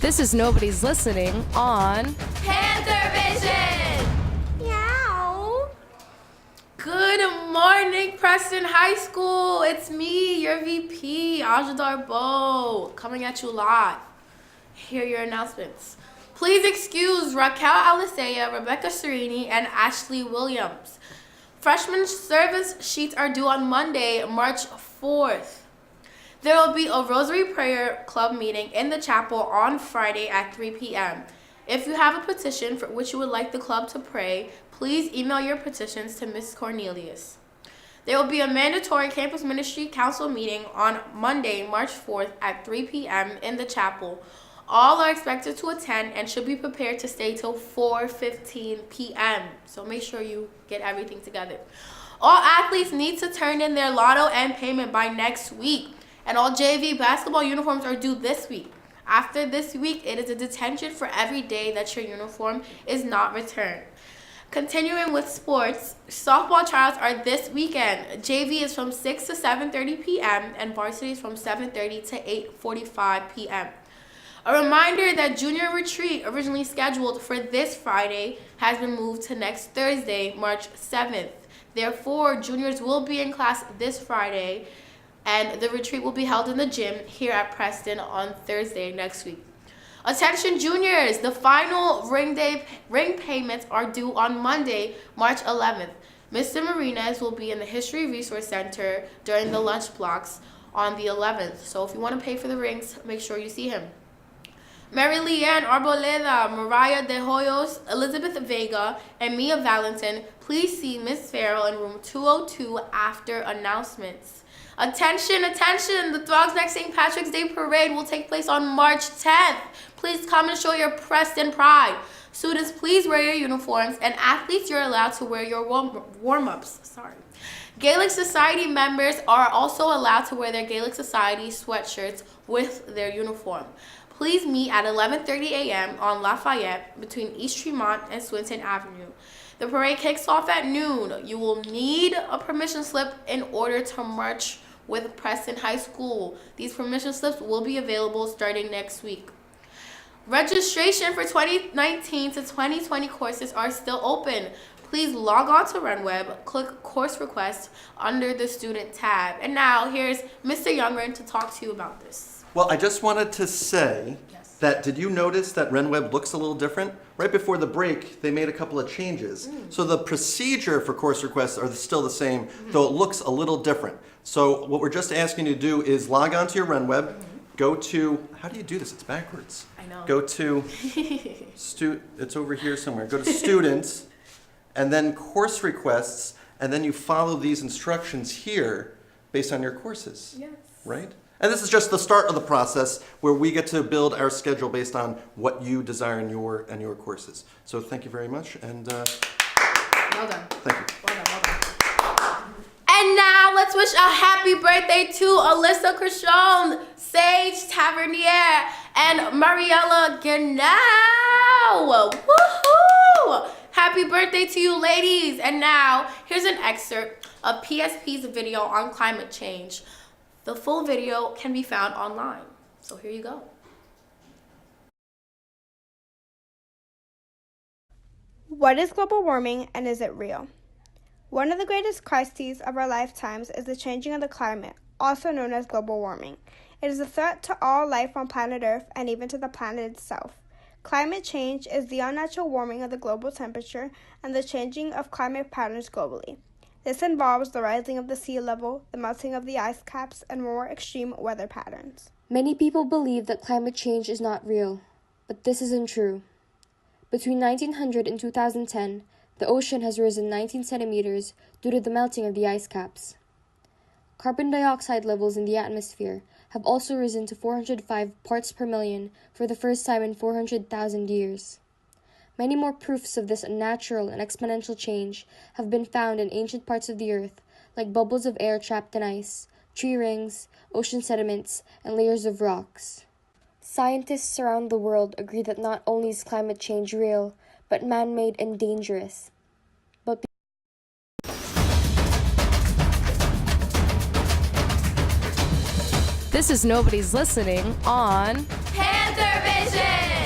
This is Nobody's Listening on Panther Vision! Meow. Good morning, Preston High School. It's me, your VP, Aja Darbo, coming at you live. Here are your announcements. Please excuse Raquel Alisea, Rebecca Serini, and Ashley Williams. Freshman service sheets are due on Monday, March 4th. There will be a Rosary Prayer Club meeting in the chapel on Friday at 3 p.m. If you have a petition for which you would like the club to pray, please email your petitions to Ms. Cornelius. There will be a mandatory Campus Ministry Council meeting on Monday, March 4th at 3 p.m. in the chapel. All are expected to attend and should be prepared to stay till 4:15 p.m. So make sure you get everything together. All athletes need to turn in their lotto and payment by next week. And all JV basketball uniforms are due this week. After this week, it is a detention for every day that your uniform is not returned. Continuing with sports, softball tryouts are this weekend. JV is from 6 to 7:30 p.m. and varsity is from 7:30 to 8:45 p.m. A reminder that junior retreat, originally scheduled for this Friday, has been moved to next Thursday, March 7th. Therefore, juniors will be in class this Friday, and the retreat will be held in the gym here at Preston on Thursday next week. Attention juniors, the final ring payments are due on Monday, March 11th. Mr. Marinas will be in the History Resource Center during the lunch blocks on the 11th. So if you want to pay for the rings, make sure you see him. Mary Leanne Arboleda, Mariah De Hoyos, Elizabeth Vega, and Mia Valentin, please see Miss Farrell in room 202 after announcements. Attention, attention! The Throgs Neck St. Patrick's Day Parade will take place on March 10th. Please come and show your Preston pride. Students, please wear your uniforms, and athletes, you're allowed to wear your warm-ups. Gaelic Society members are also allowed to wear their Gaelic Society sweatshirts with their uniform. Please meet at 11:30 a.m. on Lafayette between East Tremont and Swinton Avenue. The parade kicks off at noon. You will need a permission slip in order to march with Preston High School. These permission slips will be available starting next week. Registration for 2019 to 2020 courses are still open. Please log on to RunWeb, click Course Request under the Student tab. And now here's Mr. Youngren to talk to you about this. Well, I just wanted to say that did you notice that RenWeb looks a little different? Right before the break, they made a couple of changes. So the procedure for course requests are still the same, though it looks a little different. So what we're just asking you to do is log on to your RenWeb, go to, how do you do this? It's backwards. I know. Go to, it's over here somewhere. Go to Students, and then Course Requests, and then you follow these instructions here based on your courses. Yes. Right? And this is just the start of the process where we get to build our schedule based on what you desire in your courses. So thank you very much, and Well done. thank you. Well done. And now let's wish a happy birthday to Alyssa Crichon, Sage Tavernier, and Mariella Guernau. Woohoo! Happy birthday to you, ladies. And now here's an excerpt of PSP's video on climate change. The full video can be found online. So here you go. What is global warming, and is it real? One of the greatest crises of our lifetimes is the changing of the climate, also known as global warming. It is a threat to all life on planet Earth and even to the planet itself. Climate change is the unnatural warming of the global temperature and the changing of climate patterns globally. This involves the rising of the sea level, the melting of the ice caps, and more extreme weather patterns. Many people believe that climate change is not real, but this isn't true. Between 1900 and 2010, the ocean has risen 19 centimeters due to the melting of the ice caps. Carbon dioxide levels in the atmosphere have also risen to 405 parts per million for the first time in 400,000 years. Many more proofs of this unnatural and exponential change have been found in ancient parts of the earth, like bubbles of air trapped in ice, tree rings, ocean sediments, and layers of rocks. Scientists around the world agree that not only is climate change real, but man-made and dangerous. This is Nobody's Listening on Panther Vision!